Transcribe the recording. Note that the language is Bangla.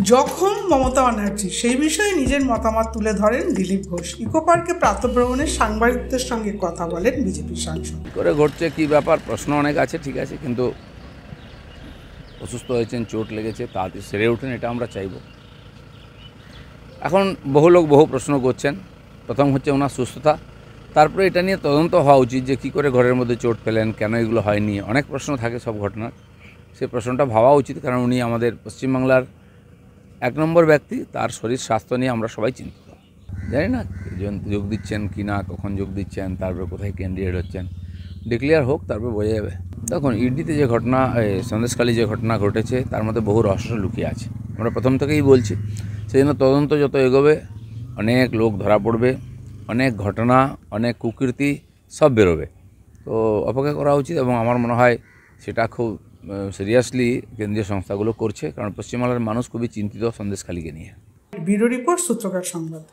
যখন মমতা ব্যানার্জি সেই বিষয়ে নিজের মতামত তুলে ধরেন দিলীপ ঘোষ। ইকো পার্কে প্রাতঃভ্রমণে সাংবাদিকদের সঙ্গে কথা বলেন বিজেপি সাংসদ। করে ঘটছে কি ব্যাপার, প্রশ্ন অনেক আছে, ঠিক আছে, কিন্তু অসুস্থ হয়েছেন, চোট লেগেছে, তাড়াতাড়ি সেরে ওঠেন, এটা আমরা চাইব। এখন বহু লোক বহু প্রশ্ন করছেন। প্রথম হচ্ছে ওনার সুস্থতা, তারপরে এটা নিয়ে তদন্ত হওয়া উচিত যে কী করে ঘরের মধ্যে চোট পেলেন, কেন এগুলো হয়নি। অনেক প্রশ্ন থাকে সব ঘটনার, সেই প্রশ্নটা ভাবা উচিত, কারণ উনি আমাদের পশ্চিমবাংলার 1 নম্বর ব্যক্তি। তার শরীর স্বাস্থ্য নিয়ে আমরা সবাই চিন্তিত। জানি না যোগ দিচ্ছেন কি না, কখন যোগ দিচ্ছেন, তারপরে কোথায় ক্যান্ডিডেট হচ্ছেন, ডিক্লেয়ার হোক, তারপর বোঝা যাবে। দেখুন, ইডিতে যে ঘটনা, সন্দেশখালী যে ঘটনা ঘটেছে, তার মধ্যে বহু রহস্য লুকিয়ে আছে। আমরা প্রথম থেকেই বলছি, সেই জন্য তদন্ত যত এগোবে অনেক লোক ধরা পড়বে, অনেক ঘটনা, অনেক কুকীর্তি সব বেরোবে। তো অপেক্ষা করা উচিত, এবং আমার মনে হয় সেটা খুব সিরিয়াসলি কেন্দ্রীয় সংস্থাগুলো করছে, কারণ পশ্চিমবাংলার মানুষ খুবই চিন্তিত সন্দেশখালীকে নিয়ে। ব্যুরো রিপোর্ট, সূত্রকার সংবাদ।